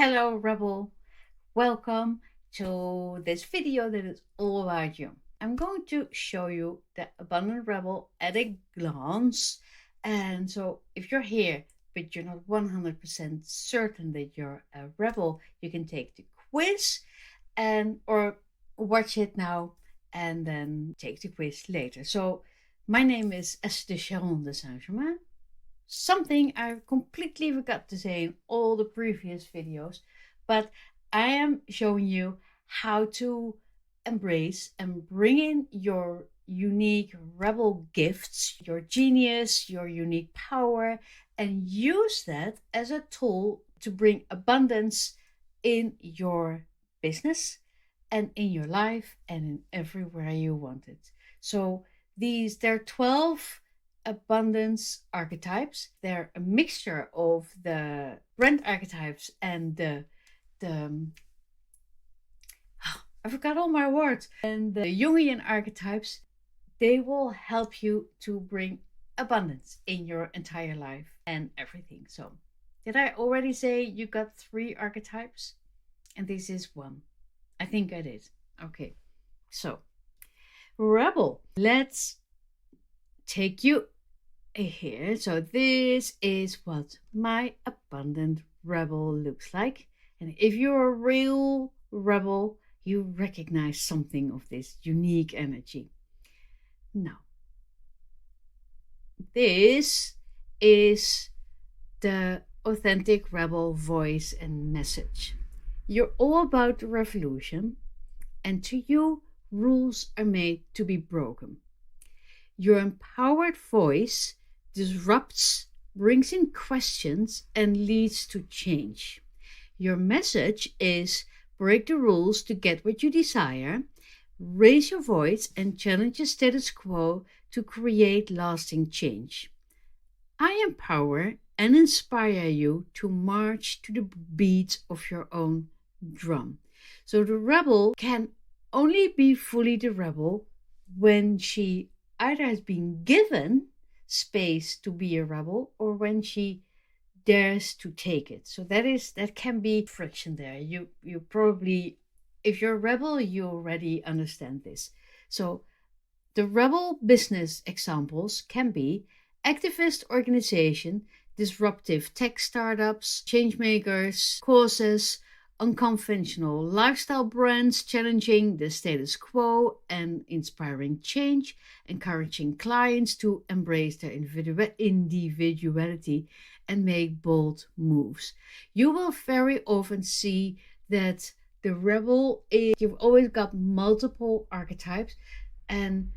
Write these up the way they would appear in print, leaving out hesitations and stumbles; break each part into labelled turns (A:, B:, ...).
A: Hello Rebel, welcome to this video that is all about you. I'm going to show you the Abundant Rebel at a glance. And so if you're here but you're not 100% certain that you're a rebel, you can take the quiz or watch it now and then take the quiz later. So my name is Esther Sharon de Saint-Germain. Something I completely forgot to say in all the previous videos, but I am showing you how to embrace and bring in your unique rebel gifts, your genius, your unique power, and use that as a tool to bring abundance in your business and in your life and in everywhere you want it. So there are 12 abundance archetypes. They're a mixture of the brand archetypes and the I forgot all my words, and the Jungian archetypes. They will help you to bring abundance in your entire life and everything. So did I already say you got 3 archetypes? And this is one. I think I did. Okay. So Rebel, let's take you here. So this is what my Abundant Rebel looks like. And if you're a real rebel, you recognize something of this unique energy. Now, this is the authentic rebel voice and message. You're all about the revolution, and to you, rules are made to be broken. Your empowered voice disrupts, brings in questions, and leads to change. Your message is break the rules to get what you desire, raise your voice, and challenge the status quo to create lasting change. I empower and inspire you to march to the beat of your own drum. So the rebel can only be fully the rebel when she either has been given space to be a rebel or when she dares to take it. So that can be friction there. You probably, if you're a rebel, you already understand this. So the rebel business examples can be activist organization, disruptive tech startups, change makers, causes, unconventional lifestyle brands challenging the status quo and inspiring change, encouraging clients to embrace their individuality and make bold moves. You will very often see that the rebel is, you've always got multiple archetypes, and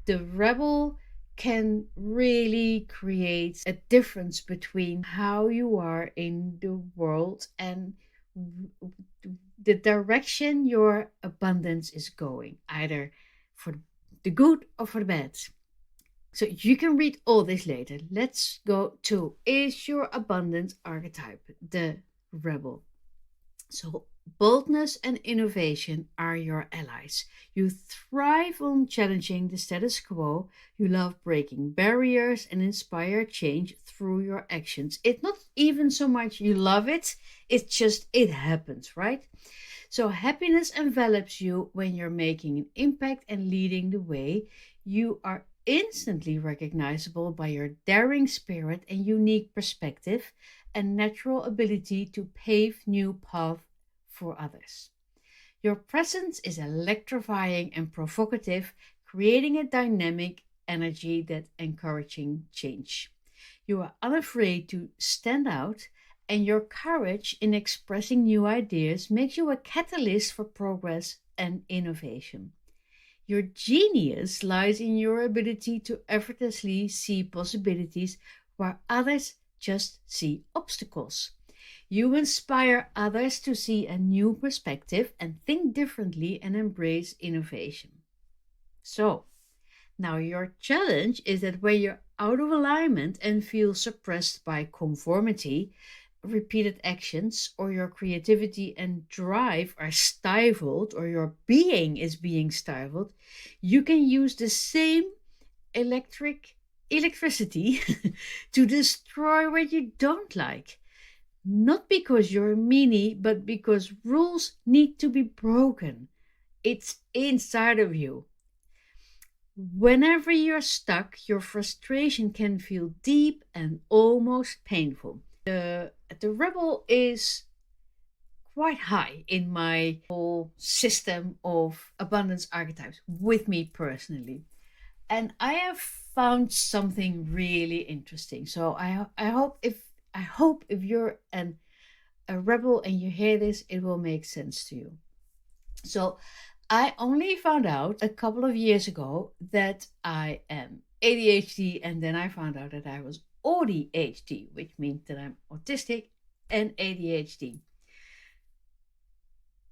A: the rebel can really create a difference between how you are in the world and the direction your abundance is going, either for the good or for the bad. So you can read all this later. Let's go to, is your abundance archetype the rebel? So boldness and innovation are your allies. You thrive on challenging the status quo. You love breaking barriers and inspire change through your actions. It's not even so much you love it, it's just it happens, right? So happiness envelops you when you're making an impact and leading the way. You are instantly recognizable by your daring spirit and unique perspective and natural ability to pave new paths for others. Your presence is electrifying and provocative, creating a dynamic energy that encouraging change. You are unafraid to stand out, and your courage in expressing new ideas makes you a catalyst for progress and innovation. Your genius lies in your ability to effortlessly see possibilities where others just see obstacles. You inspire others to see a new perspective and think differently and embrace innovation. So, now your challenge is that when you're out of alignment and feel suppressed by conformity, repeated actions, or your creativity and drive are stifled, or your being is being stifled, you can use the same electricity to destroy what you don't like. Not because you're a meanie, but because rules need to be broken. It's inside of you. Whenever you're stuck, your frustration can feel deep and almost painful. The rebel is quite high in my whole system of abundance archetypes with me personally. And I have found something really interesting. So I hope if you're a rebel and you hear this, it will make sense to you. So I only found out a couple of years ago that I am ADHD, and then I found out that I was ADHD, which means that I'm autistic and ADHD.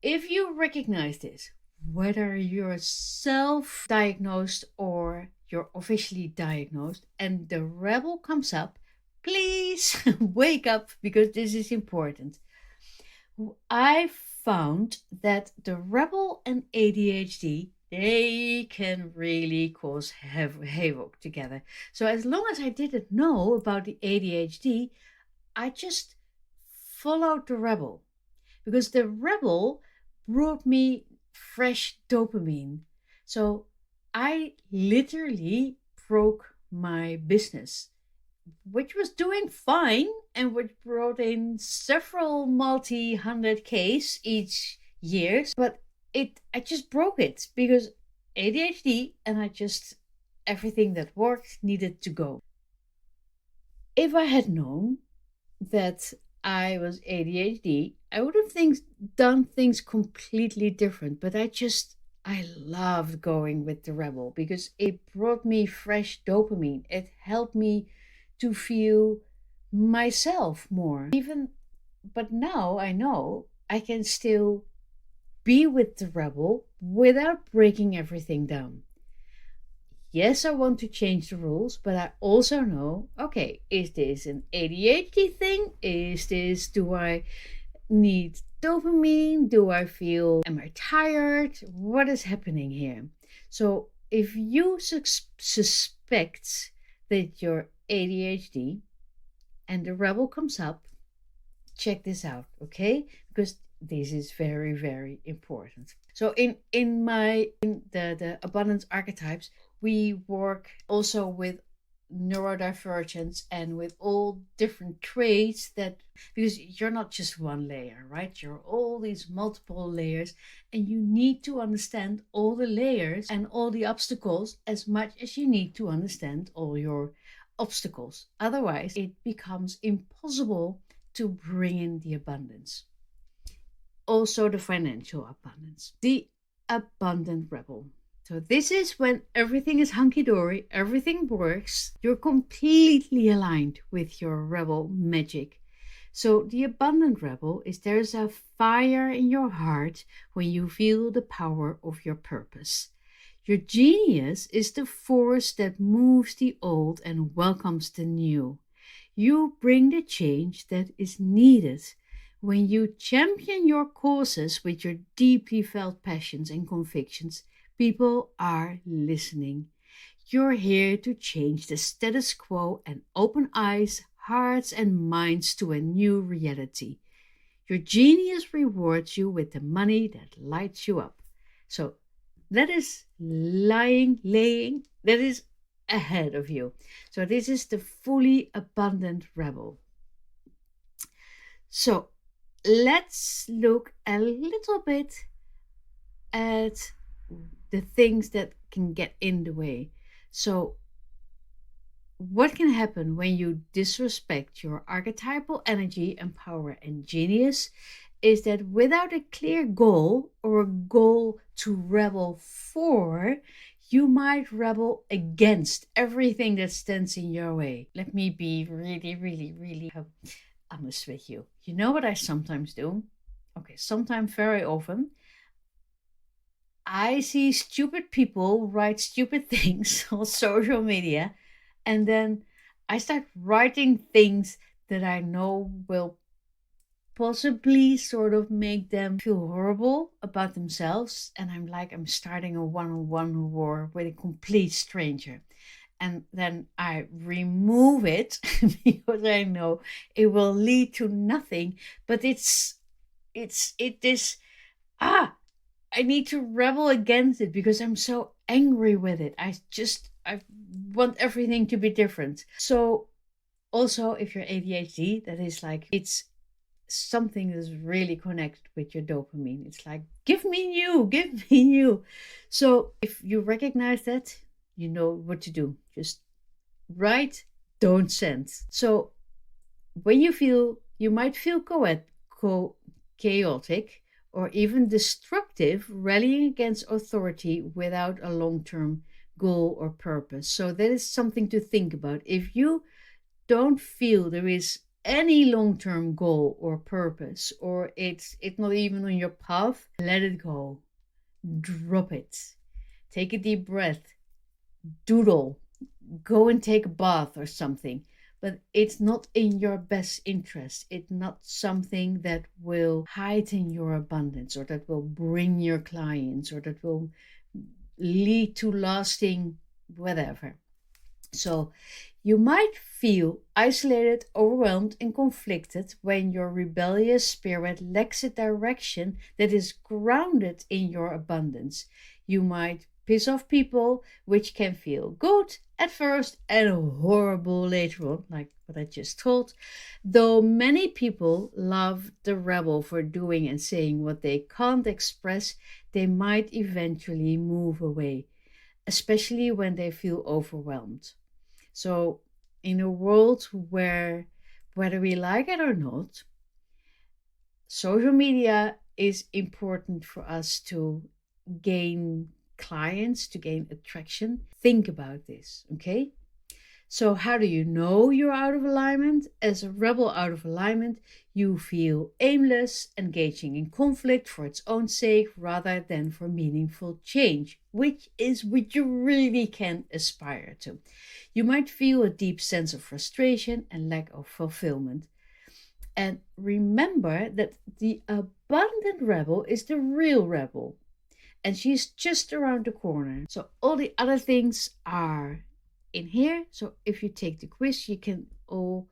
A: If you recognize this, whether you're self diagnosed or you're officially diagnosed, and the rebel comes up, please wake up because this is important. I found that the rebel and ADHD, they can really cause havoc together. So as long as I didn't know about the ADHD, I just followed the rebel because the rebel brought me fresh dopamine. So I literally broke my business, which was doing fine and which brought in several multi-hundred Ks each year. But I just broke it because ADHD, and everything that worked needed to go. If I had known that I was ADHD, I would have done things completely different. But I loved going with the rebel because it brought me fresh dopamine. It helped me to feel myself more. But now I know I can still be with the rebel without breaking everything down. Yes, I want to change the rules, but I also know, okay, is this an ADHD thing? Do I need dopamine? Am I tired? What is happening here? So if you suspect that you're ADHD and the rebel comes up, check this out, okay? Because this is very, very important. So in the abundance archetypes, we work also with neurodivergence and with all different traits because you're not just one layer, right? You're all these multiple layers, and you need to understand all the layers and all the obstacles as much as you need to understand all your obstacles. Otherwise, it becomes impossible to bring in the abundance. Also, the financial abundance, the abundant rebel. So this is when everything is hunky-dory, everything works, you're completely aligned with your rebel magic. So the abundant rebel there's a fire in your heart when you feel the power of your purpose. Your genius is the force that moves the old and welcomes the new. You bring the change that is needed. When you champion your causes with your deeply felt passions and convictions, people are listening. You're here to change the status quo and open eyes, hearts, and minds to a new reality. Your genius rewards you with the money that lights you up. So that is that is ahead of you. So this is the fully abundant rebel. So let's look a little bit at the things that can get in the way. So what can happen when you disrespect your archetypal energy and power and genius is that without a clear goal or a goal to rebel for, you might rebel against everything that stands in your way. Let me be really, really, really honest with you. You know what I sometimes do? Okay, sometimes, very often, I see stupid people write stupid things on social media, and then I start writing things that I know will possibly sort of make them feel horrible about themselves. And I'm starting a one-on-one war with a complete stranger. and then I remove it because I know it will lead to nothing. But it is, I need to rebel against it because I'm so angry with it. I want everything to be different. So also, if you're ADHD, that is like, it's something that's really connected with your dopamine. It's like, give me new, give me new. So if you recognize that, you know what to do. Just write, don't send. So when you might feel chaotic or even destructive, rallying against authority without a long-term goal or purpose. So that is something to think about. If you don't feel there is any long-term goal or purpose, or it's not even on your path, let it go. Drop it. Take a deep breath. Doodle. Go and take a bath or something. But it's not in your best interest. It's not something that will heighten your abundance, or that will bring your clients, or that will lead to lasting whatever. So you might feel isolated, overwhelmed, and conflicted when your rebellious spirit lacks a direction that is grounded in your abundance. You might piss off people, which can feel good at first and horrible later on, like what I just told. Though many people love the rebel for doing and saying what they can't express, they might eventually move away, especially when they feel overwhelmed. So, in a world where, whether we like it or not, social media is important for us to gain clients, to gain attraction. Think about this, okay? So how do you know you're out of alignment? As a rebel out of alignment, you feel aimless, engaging in conflict for its own sake rather than for meaningful change, which is what you really can aspire to. You might feel a deep sense of frustration and lack of fulfillment. And remember that the abundant rebel is the real rebel, and she's just around the corner. So all the other things are in here. So if you take the quiz, you can all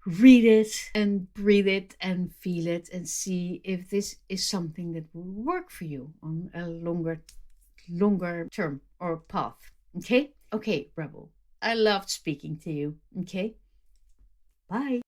A: read it and breathe it and feel it and see if this is something that will work for you on a longer term or path. Okay, rebel, I loved speaking to you. Okay, bye.